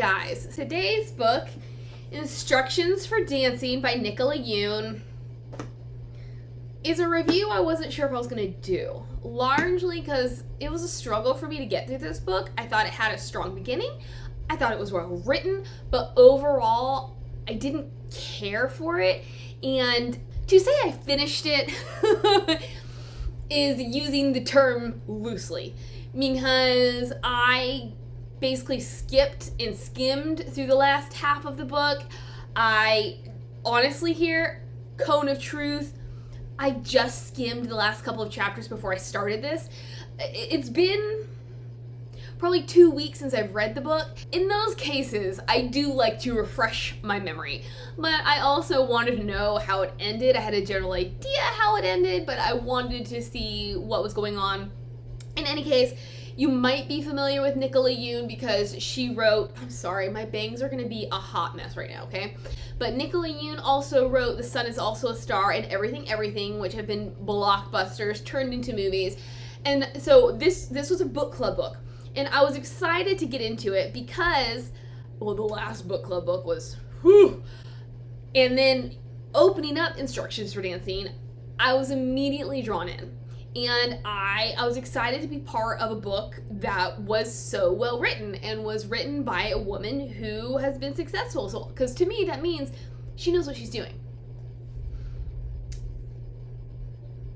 guys? Today's book, Instructions for Dancing by Nicola Yoon, is a review I wasn't sure if I was going to do. Largely because it was a struggle for me to get through this book. I thought it had a strong beginning. I thought it was well written, but overall, I didn't care for it. And to say I finished it is using the term loosely, because I basically skipped and skimmed through the last half of the book. I honestly here, cone of truth, I just skimmed the last couple of chapters before I started this. It's been probably 2 weeks since I've read the book. In those cases, I do like to refresh my memory, but I also wanted to know how it ended. I had a general idea how it ended, but I wanted to see what was going on. In any case, you might be familiar with Nicola Yoon because she wrote, I'm sorry, my bangs are going to be a hot mess right now, okay? But Nicola Yoon also wrote The Sun Is Also a Star and Everything, which have been blockbusters turned into movies. And so this was a book club book. And I was excited to get into it because, well, the last book club book was, whew. And then opening up Instructions for Dancing, I was immediately drawn in. And I was excited to be part of a book that was so well written and was written by a woman who has been successful. So, because to me, that means she knows what she's doing.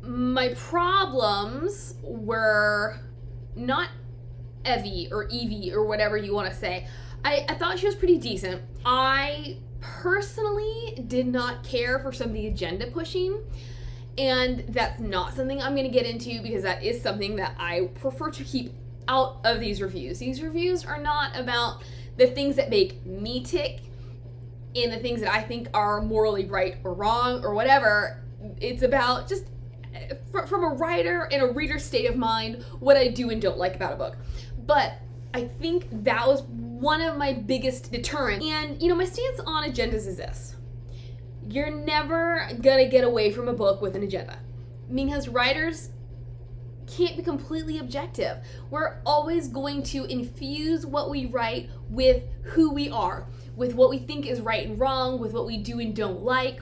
My problems were not Evie or whatever you want to say. I thought she was pretty decent. I personally did not care for some of the agenda pushing. And that's not something I'm going to get into because that is something that I prefer to keep out of these reviews. These reviews are not about the things that make me tick and the things that I think are morally right or wrong or whatever. It's about just from a writer and a reader's state of mind, what I do and don't like about a book. But I think that was one of my biggest deterrents. And, my stance on agendas is this. You're never gonna get away from a book with an agenda, because writers can't be completely objective. We're always going to infuse what we write with who we are, with what we think is right and wrong, with what we do and don't like.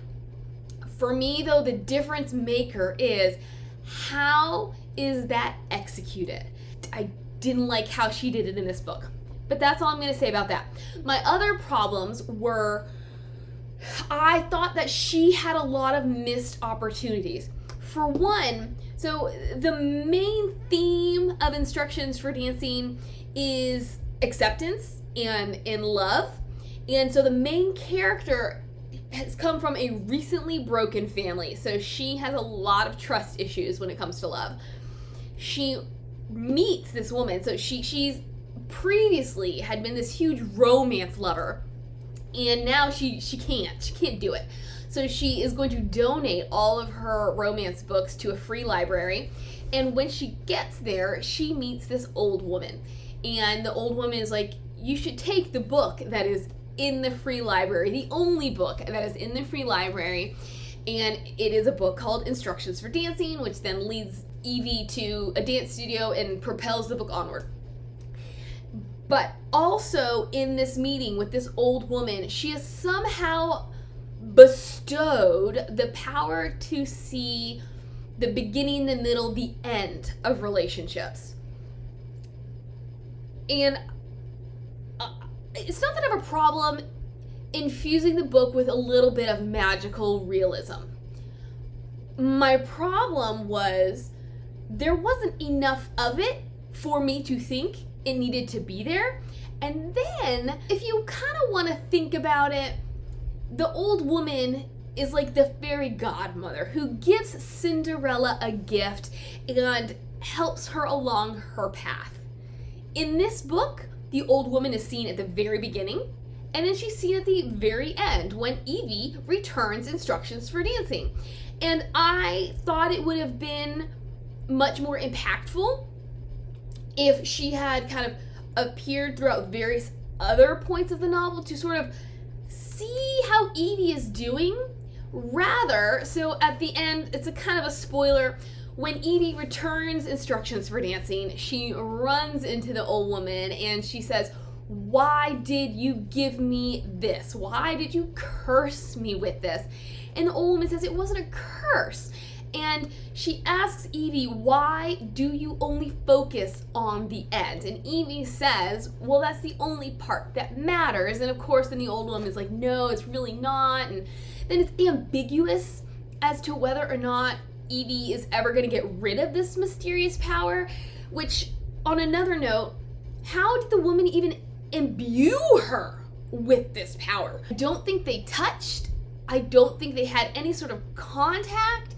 For me, though, the difference maker is how is that executed. I didn't like how she did it in this book, but that's all I'm gonna say about that. My other problems were I thought that she had a lot of missed opportunities. For one, so the main theme of Instructions for Dancing is acceptance and in love. And so the main character has come from a recently broken family. So she has a lot of trust issues when it comes to love. She meets this woman. So she's previously had been this huge romance lover. And now she can't do it. So she is going to donate all of her romance books to a free library. And when she gets there, she meets this old woman. And the old woman is like, you should take the book that is in the free library, the only book that is in the free library. And it is a book called Instructions for Dancing, which then leads Evie to a dance studio and propels the book onward. But also in this meeting with this old woman, she has somehow bestowed the power to see the beginning, the middle, the end of relationships. And it's not that I have a problem infusing the book with a little bit of magical realism. My problem was there wasn't enough of it for me to think it needed to be there. And then, if you kind of want to think about it, the old woman is like the fairy godmother who gives Cinderella a gift and helps her along her path. In this book, the old woman is seen at the very beginning, and then she's seen at the very end when Evie returns Instructions for Dancing. And I thought it would have been much more impactful if she had kind of appeared throughout various other points of the novel to sort of see how Evie is doing. Rather, so at the end, it's a kind of a spoiler, when Evie returns Instructions for Dancing, she runs into the old woman and she says, Why did you give me this? Why did you curse me with this? And the old woman says, it wasn't a curse. And she asks Evie, why do you only focus on the end? And Evie says, well, that's the only part that matters. And of course, then the old woman is like, no, it's really not. And then it's ambiguous as to whether or not Evie is ever going to get rid of this mysterious power, which, on another note, how did the woman even imbue her with this power? I don't think they touched. I don't think they had any sort of contact.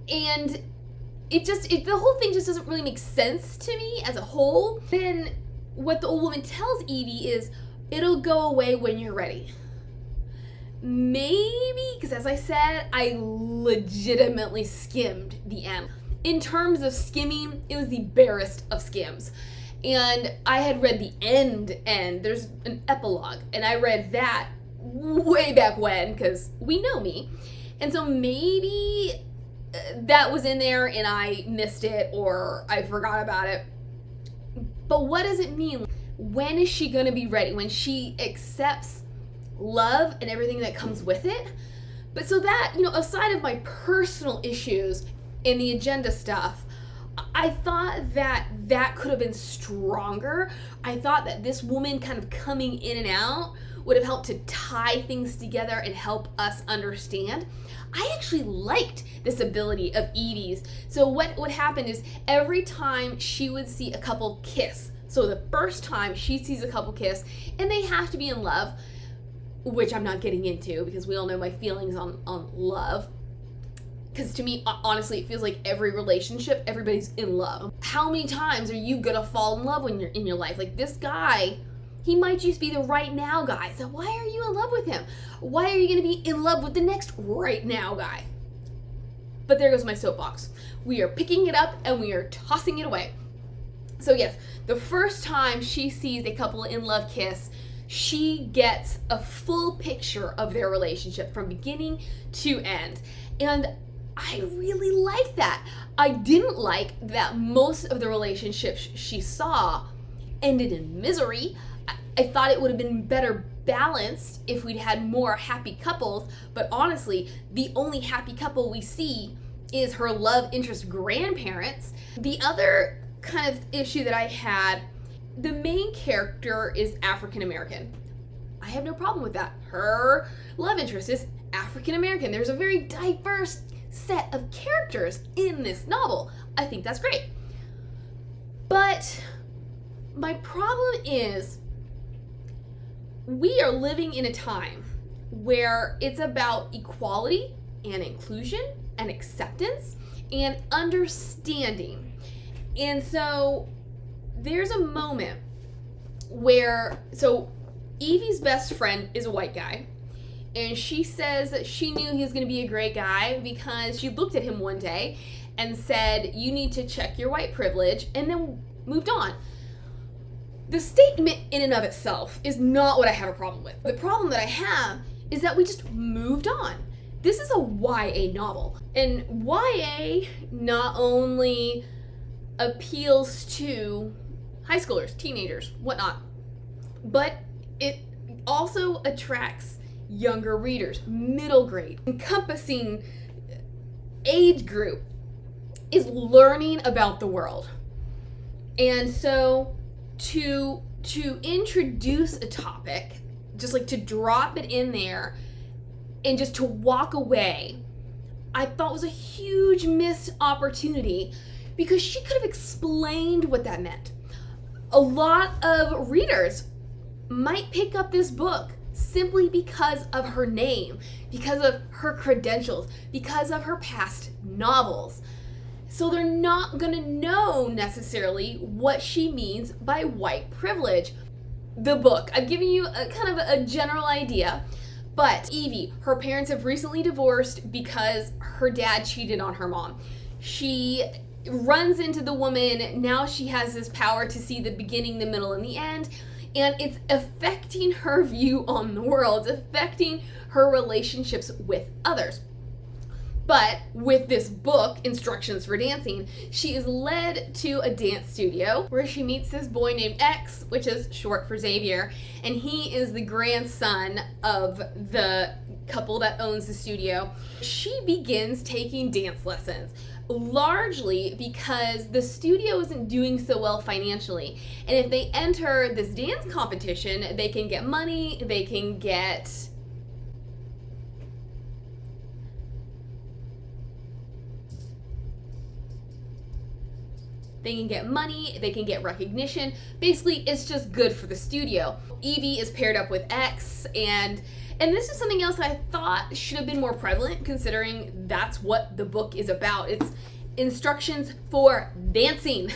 And the whole thing just doesn't really make sense to me as a whole. Then what the old woman tells Evie is, it'll go away when you're ready. Maybe, because as I said, I legitimately skimmed the end. In terms of skimming, it was the barest of skims. And I had read the end. There's an epilogue, and I read that way back when, because we know me. And so maybe that was in there and I missed it or I forgot about it. But what does it mean? When is she going to be ready? When she accepts love and everything that comes with it? But so that, aside of my personal issues and the agenda stuff, I thought that could have been stronger. I thought that this woman kind of coming in and out would have helped to tie things together and help us understand. I actually liked this ability of Evie's. So what happened is every time she would see a couple kiss, so the first time she sees a couple kiss, and they have to be in love, which I'm not getting into because we all know my feelings on love. Because to me, honestly, it feels like every relationship, everybody's in love. How many times are you gonna fall in love when you're in your life? Like this guy, he might just be the right now guy. So why are you in love with him? Why are you gonna be in love with the next right now guy? But there goes my soapbox. We are picking it up and we are tossing it away. So yes, the first time she sees a couple in love kiss, she gets a full picture of their relationship from beginning to end. And I really like that. I didn't like that most of the relationships she saw ended in misery. I thought it would have been better balanced if we'd had more happy couples, but honestly, the only happy couple we see is her love interest grandparents. The other kind of issue that I had, the main character is African American. I have no problem with that. Her love interest is African American. There's a very diverse set of characters in this novel. I think that's great. But my problem is we are living in a time where it's about equality and inclusion and acceptance and understanding. And so there's a moment where, so Evie's best friend is a white guy, and she says that she knew he was going to be a great guy because she looked at him one day and said, you need to check your white privilege, and then moved on. The statement in and of itself is not what I have a problem with. The problem that I have is that we just moved on. This is a YA novel, and YA not only appeals to high schoolers, teenagers, whatnot, but it also attracts younger readers, middle grade, encompassing age group is learning about the world. And so to introduce a topic, just like to drop it in there and just to walk away, I thought was a huge missed opportunity because she could have explained what that meant. A lot of readers might pick up this book simply because of her name, because of her credentials, because of her past novels. So they're not gonna know necessarily what she means by white privilege. The book, I'm giving you a kind of a general idea, but Evie, her parents have recently divorced because her dad cheated on her mom. She runs into the woman, now she has this power to see the beginning, the middle, and the end, and it's affecting her view on the world. It's affecting her relationships with others. But with this book, Instructions for Dancing, she is led to a dance studio where she meets this boy named X, which is short for Xavier, and he is the grandson of the couple that owns the studio. She begins taking dance lessons, largely because the studio isn't doing so well financially. And if they enter this dance competition, they can get money, they can get money, they can get recognition. Basically, it's just good for the studio. Evie is paired up with X, and this is something else I thought should have been more prevalent, considering that's what the book is about. It's instructions for dancing,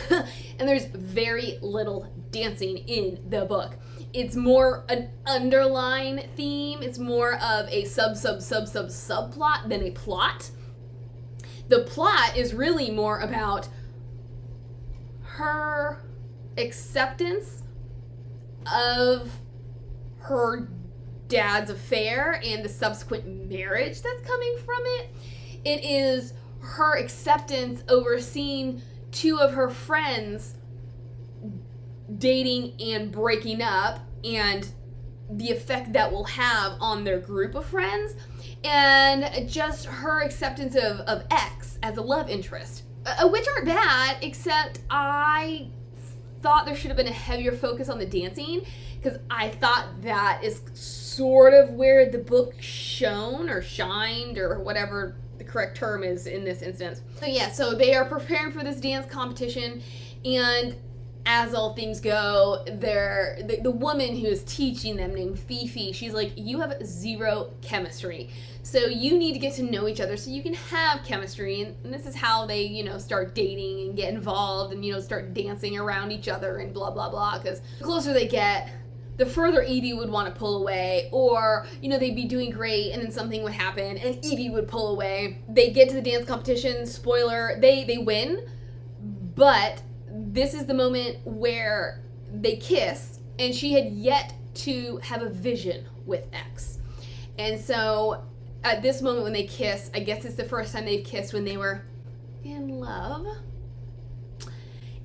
and there's very little dancing in the book. It's more an underlying theme. It's more of a subplot than a plot. The plot is really more about her acceptance of her dad's affair and the subsequent marriage that's coming from it. It is her acceptance over seeing two of her friends dating and breaking up and the effect that will have on their group of friends, and just her acceptance of X as a love interest. Which aren't bad, except I thought there should have been a heavier focus on the dancing, because I thought that is sort of where the book shone or shined or whatever the correct term is in this instance. So they are preparing for this dance competition, and as all things go, the woman who is teaching them, named Fifi, she's like, you have zero chemistry. So you need to get to know each other so you can have chemistry. And this is how they, start dating and get involved and, start dancing around each other and blah, blah, blah. Because the closer they get, the further Evie would want to pull away. Or, they'd be doing great and then something would happen and Evie would pull away. They get to the dance competition, spoiler, they win. But this is the moment where they kiss, and she had yet to have a vision with X. And so at this moment when they kiss, I guess it's the first time they've kissed when they were in love.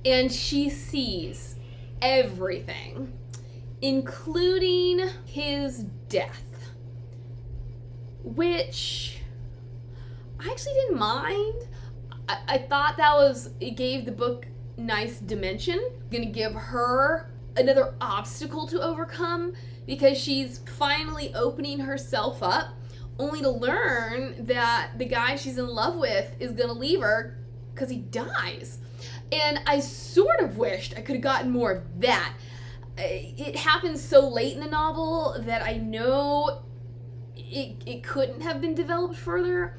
And she sees everything, including his death, which I actually didn't mind. I thought it gave the book nice dimension. Gonna give her another obstacle to overcome, because she's finally opening herself up, only to learn that the guy she's in love with is gonna leave her because he dies. And I sort of wished I could have gotten more of that. It happens so late in the novel that I know it couldn't have been developed further.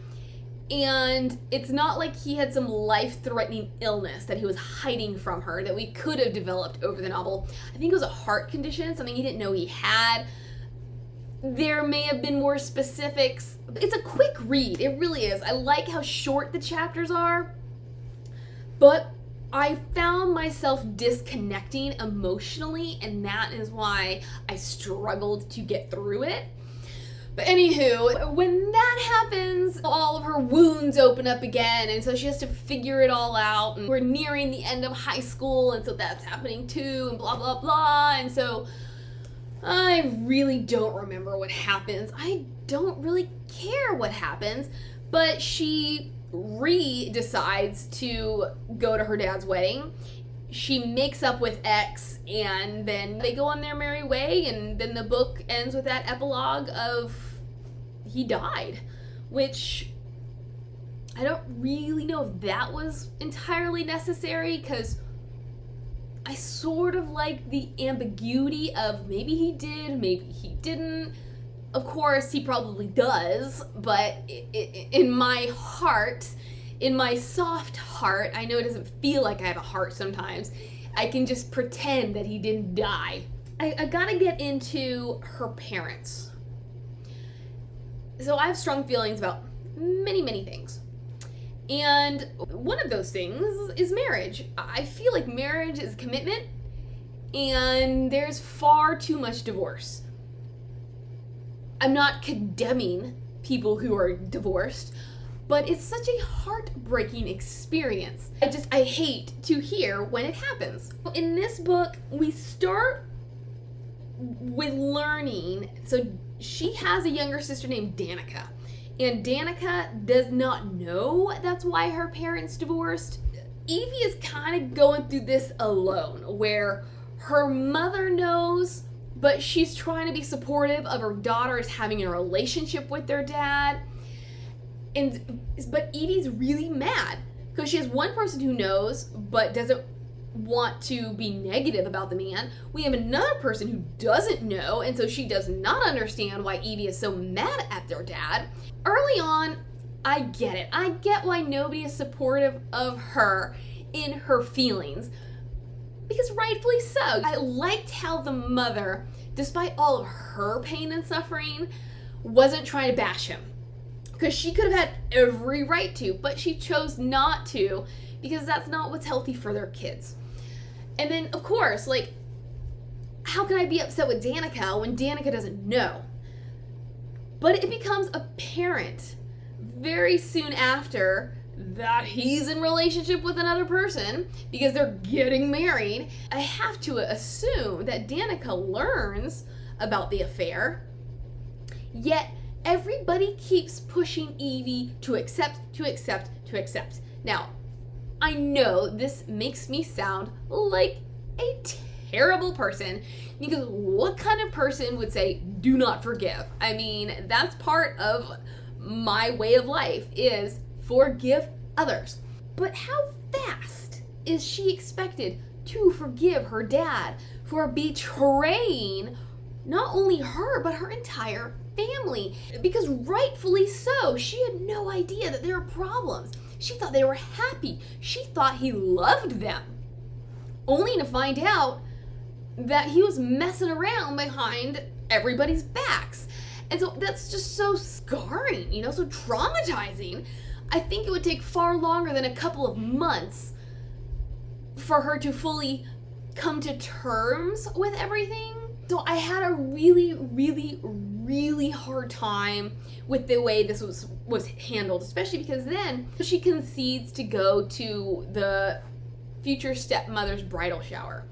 And it's not like he had some life-threatening illness that he was hiding from her that we could have developed over the novel. I think it was a heart condition, something he didn't know he had. There may have been more specifics. It's a quick read, it really is. I like how short the chapters are, but I found myself disconnecting emotionally, and that is why I struggled to get through it. But anywho, when that happens, all of her wounds open up again, and so she has to figure it all out, and we're nearing the end of high school, and so that's happening too, and blah, blah, blah, and so I really don't remember what happens. I don't really care what happens, but she decides to go to her dad's wedding. She makes up with X, and then they go on their merry way, and then the book ends with that epilogue of he died, which I don't really know if that was entirely necessary, because I sort of like the ambiguity of maybe he did, maybe he didn't. Of course, he probably does, but in my heart, in my soft heart, I know it doesn't feel like I have a heart sometimes, I can just pretend that he didn't die. I gotta get into her parents. So I have strong feelings about many, many things. And one of those things is marriage. I feel like marriage is a commitment, and there's far too much divorce. I'm not condemning people who are divorced. but it's such a heartbreaking experience. I hate to hear when it happens. In this book, we start with learning. So she has a younger sister named Danica, and Danica does not know that's why her parents divorced. Evie is kind of going through this alone, where her mother knows, but she's trying to be supportive of her daughters having a relationship with their dad. But Evie's really mad because she has one person who knows but doesn't want to be negative about the man. We have another person who doesn't know, and so she does not understand why Evie is so mad at their dad. Early on, I get it. I get why nobody is supportive of her in her feelings, because rightfully so. I liked how the mother, despite all of her pain and suffering, wasn't trying to bash him, because she could have had every right to, but she chose not to, because that's not what's healthy for their kids. And then, of course, like, how can I be upset with Danica when Danica doesn't know? But it becomes apparent very soon after that he's in relationship with another person because they're getting married. I have to assume that Danica learns about the affair, yet everybody keeps pushing Evie to accept. Now, I know this makes me sound like a terrible person, because what kind of person would say, do not forgive? I mean, that's part of my way of life, is forgive others. But how fast is she expected to forgive her dad for betraying not only her, but her entire family? Because rightfully so, she had no idea that there were problems. She thought they were happy. She thought he loved them, only to find out that he was messing around behind everybody's backs. And so that's just so scarring, so traumatizing. I think it would take far longer than a couple of months for her to fully come to terms with everything. So I had a really, really, really hard time with the way this was handled, especially because then she concedes to go to the future stepmother's bridal shower.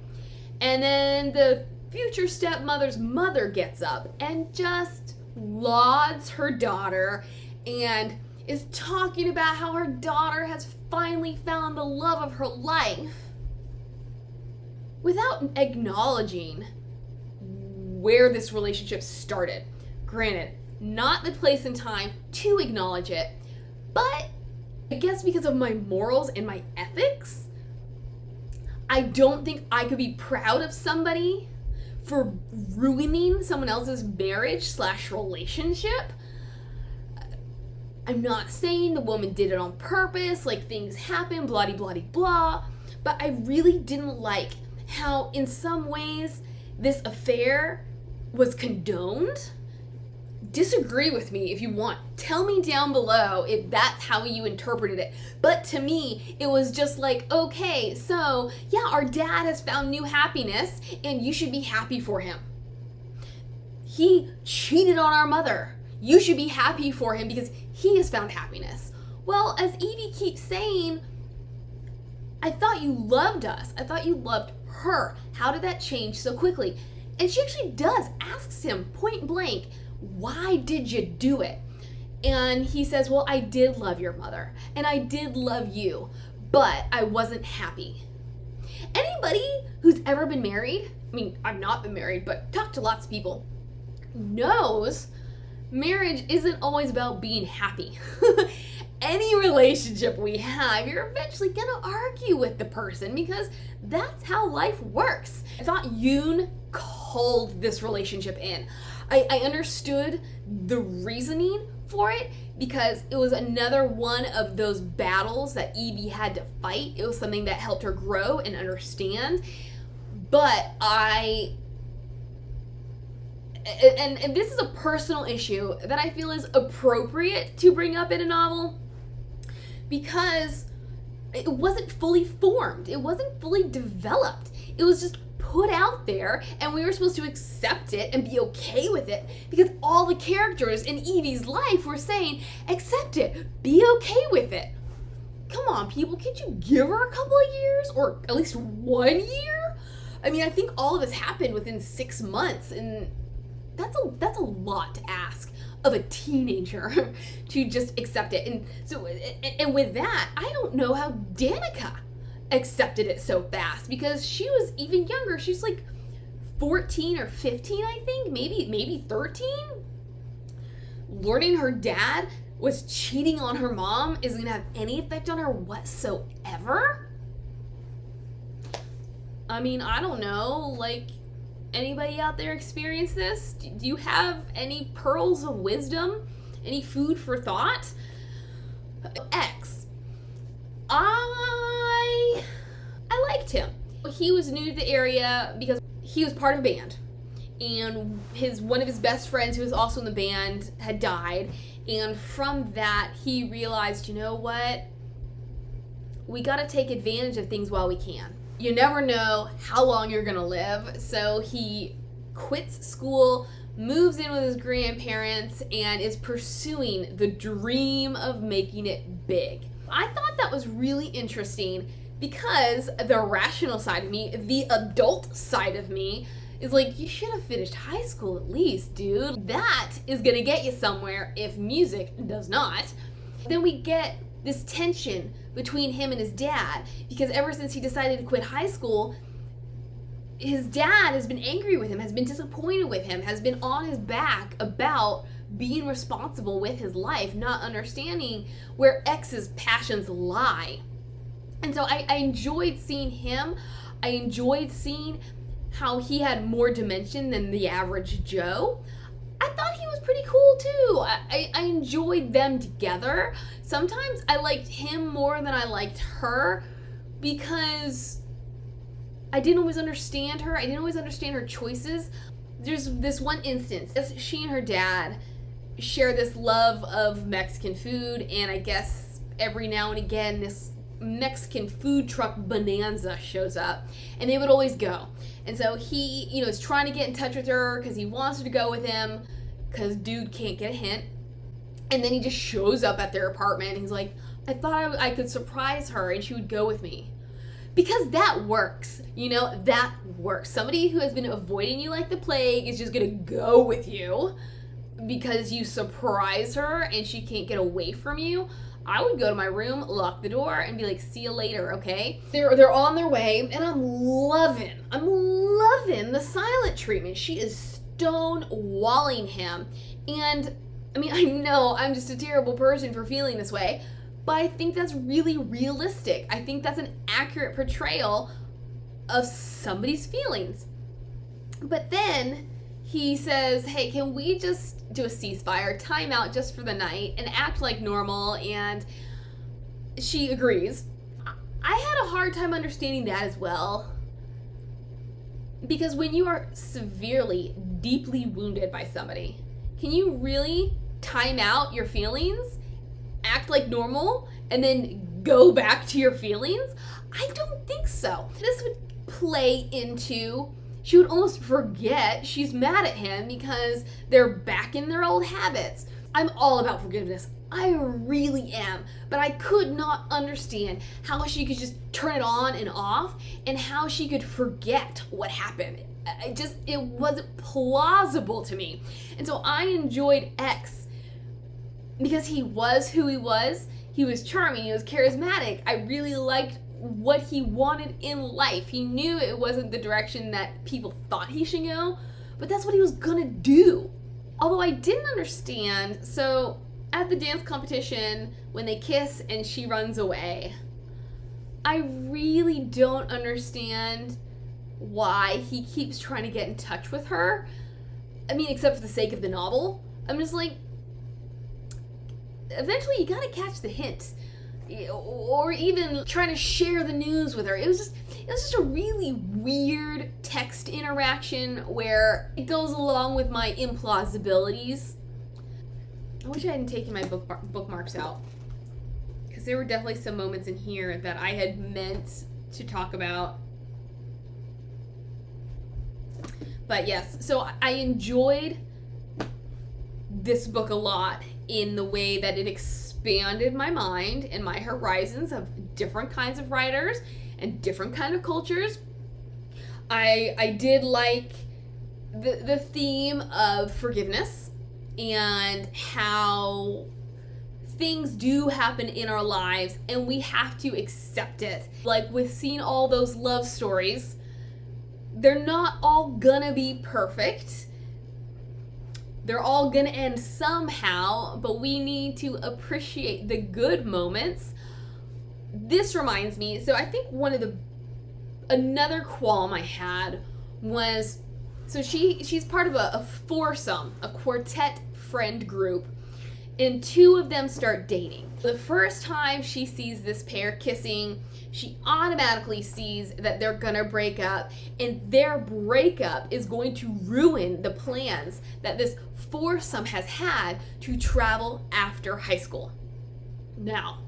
And then the future stepmother's mother gets up and just lauds her daughter and is talking about how her daughter has finally found the love of her life, without acknowledging where this relationship started. Granted, not the place and time to acknowledge it, but I guess because of my morals and my ethics, I don't think I could be proud of somebody for ruining someone else's marriage/relationship. I'm not saying the woman did it on purpose, like things happen, blah blah blah, but I really didn't like how in some ways this affair was condoned. Disagree with me if you want. Tell me down below if that's how you interpreted it. But to me, it was just like, okay, so yeah, our dad has found new happiness and you should be happy for him. He cheated on our mother. You should be happy for him because he has found happiness. Well, as Evie keeps saying, I thought you loved us. I thought you loved her. How did that change so quickly? And she actually asks him point blank, why did you do it? And he says, well, I did love your mother and I did love you, but I wasn't happy. Anybody who's ever been married, I mean, I've not been married, but talked to lots of people, knows marriage isn't always about being happy. Any relationship we have, you're eventually gonna argue with the person because that's how life works. I thought Yoon called this relationship in. I understood the reasoning for it because it was another one of those battles that Evie had to fight. It was something that helped her grow and understand. But and this is a personal issue that I feel is appropriate to bring up in a novel because it wasn't fully formed. It wasn't fully developed. It was just put out there, and we were supposed to accept it and be okay with it because all the characters in Evie's life were saying, accept it, be okay with it. Come on, people, can't you give her a couple of years or at least 1 year? I mean, I think all of this happened within 6 months, and that's a lot to ask of a teenager to just accept it. And so, and with that, I don't know how Danica accepted it so fast because she was even younger. She's like 14 or 15, I think, maybe 13. Learning her dad was cheating on her mom isn't gonna have any effect on her whatsoever. I mean, I don't know, like, anybody out there experience this? Do you have any pearls of wisdom? Any food for thought? X. I liked him. He was new to the area because he was part of a band. And one of his best friends, who was also in the band, had died. And from that, he realized, you know what? We gotta take advantage of things while we can. You never know how long you're gonna live. So he quits school, moves in with his grandparents, and is pursuing the dream of making it big. I thought that was really interesting because the rational side of me, the adult side of me, is like, you should have finished high school at least, dude. That is gonna get you somewhere if music does not. Then we get this tension between him and his dad because ever since he decided to quit high school, his dad has been angry with him, has been disappointed with him, has been on his back about being responsible with his life, not understanding where X's passions lie. And so I enjoyed seeing him. I enjoyed seeing how he had more dimension than the average Joe. I thought he was pretty cool too. I enjoyed them together. Sometimes I liked him more than I liked her because I didn't always understand her. I didn't always understand her choices. There's this one instance. She and her dad share this love of Mexican food, and I guess every now and again this Mexican food truck bonanza shows up, and they would always go. And so he, is trying to get in touch with her because he wants her to go with him because dude can't get a hint. And then he just shows up at their apartment and he's like, I thought I could surprise her and she would go with me. Because that works, that works. Somebody who has been avoiding you like the plague is just gonna go with you because you surprise her and she can't get away from you. I would go to my room, lock the door, and be like, see you later, okay? They're on their way, and I'm loving the silent treatment. She is stonewalling him. And, I mean, I know I'm just a terrible person for feeling this way, but I think that's really realistic. I think that's an accurate portrayal of somebody's feelings. But then he says, hey, can we just do a ceasefire, time out just for the night, and act like normal? And she agrees. I had a hard time understanding that as well. Because when you are severely, deeply wounded by somebody, can you really time out your feelings, act like normal, and then go back to your feelings? I don't think so. This would play into, she would almost forget she's mad at him because they're back in their old habits. I'm all about forgiveness. I really am. But I could not understand how she could just turn it on and off and how she could forget what happened. It wasn't plausible to me. And so I enjoyed X because he was who he was. He was charming. He was charismatic. I really liked what he wanted in life. He knew it wasn't the direction that people thought he should go, but that's what he was gonna do. Although I didn't understand, so at the dance competition, when they kiss and she runs away, I really don't understand why he keeps trying to get in touch with her. I mean, except for the sake of the novel. I'm just like, eventually you gotta catch the hint. Or even trying to share the news with her. It was just a really weird text interaction where it goes along with my implausibilities. I wish I hadn't taken my bookmarks out, because there were definitely some moments in here that I had meant to talk about. But yes, so I enjoyed this book a lot in the way that it expanded my mind and my horizons of different kinds of writers and different kind of cultures. I did like the theme of forgiveness and how things do happen in our lives and we have to accept it. Like with seeing all those love stories, they're not all gonna be perfect. They're all gonna end somehow, but we need to appreciate the good moments. This reminds me, so I think another qualm I had was, so she's part of a foursome, a quartet friend group, and two of them start dating. The first time she sees this pair kissing, she automatically sees that they're gonna break up, and their breakup is going to ruin the plans that this foursome has had to travel after high school. Now,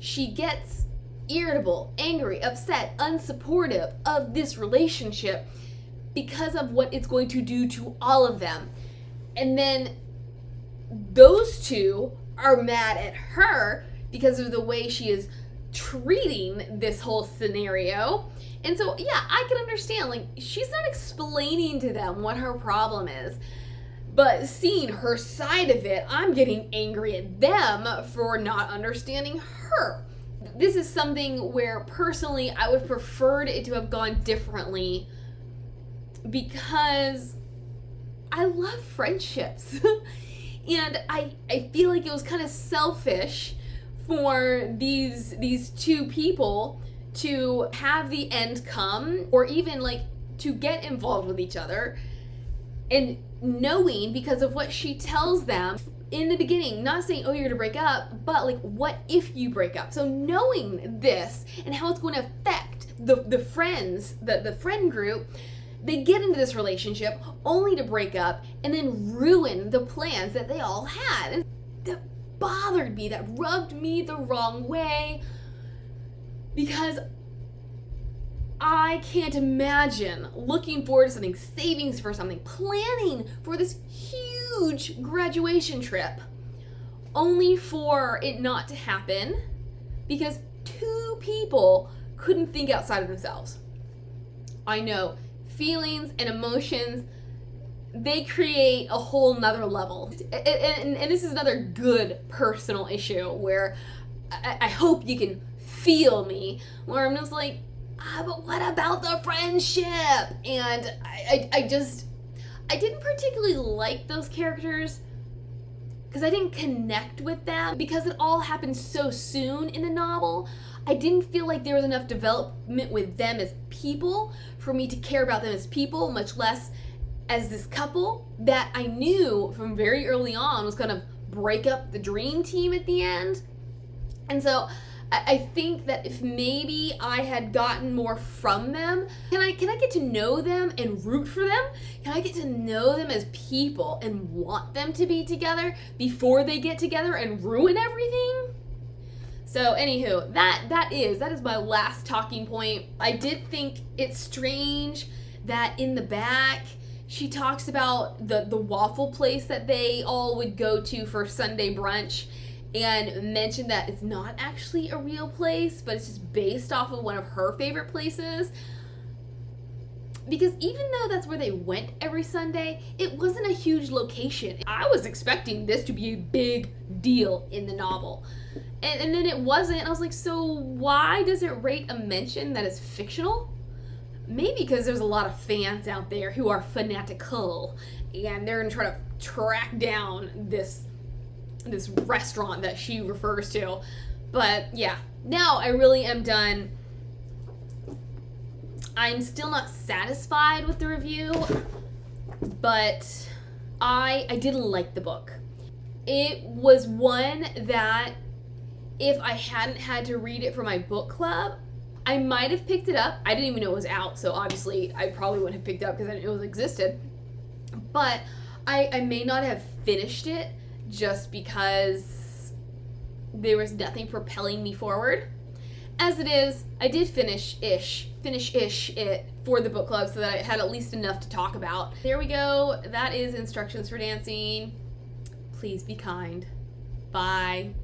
she gets irritable, angry, upset, unsupportive of this relationship because of what it's going to do to all of them. And then those two are mad at her because of the way she is treating this whole scenario. And so, yeah, I can understand, like, she's not explaining to them what her problem is, but seeing her side of it, I'm getting angry at them for not understanding her. This is something where personally I would prefer it to have gone differently because I love friendships. And I feel like it was kind of selfish for these two people to have the end come, or even like to get involved with each other, and knowing, because of what she tells them in the beginning, not saying, oh, you're gonna break up, but like, what if you break up? So knowing this and how it's going to affect the friends, the friend group, they get into this relationship only to break up and then ruin the plans that they all had. And that bothered me, that rubbed me the wrong way, because I can't imagine looking forward to something, savings for something, planning for this huge graduation trip, only for it not to happen because two people couldn't think outside of themselves. I know, feelings and emotions, they create a whole nother level. And this is another good personal issue where I hope you can feel me, where I'm just like, but what about the friendship? And I didn't particularly like those characters because I didn't connect with them because it all happened so soon in the novel. I didn't feel like there was enough development with them as people for me to care about them as people, much less as this couple that I knew from very early on was going to break up the dream team at the end. And so I think that if maybe I had gotten more from them, can I get to know them and root for them? Can I get to know them as people and want them to be together before they get together and ruin everything? So anywho, that is my last talking point. I did think it's strange that in the back she talks about the waffle place that they all would go to for Sunday brunch, and mentioned that it's not actually a real place, but it's just based off of one of her favorite places. Because even though that's where they went every Sunday, it wasn't a huge location. I was expecting this to be a big deal in the novel. And then it wasn't. I was like, so why does it rate a mention that is fictional? Maybe because there's a lot of fans out there who are fanatical, and they're gonna try to track down this restaurant that she refers to. But yeah, now I really am done. I'm still not satisfied with the review, but I didn't like the book. It was one that if I hadn't had to read it for my book club, I might have picked it up. I didn't even know it was out, so obviously I probably wouldn't have picked it up because I didn't know it existed. But I may not have finished it just because there was nothing propelling me forward. As it is, I did finish-ish it for the book club so that I had at least enough to talk about. There we go. That is Instructions for Dancing. Please be kind. Bye.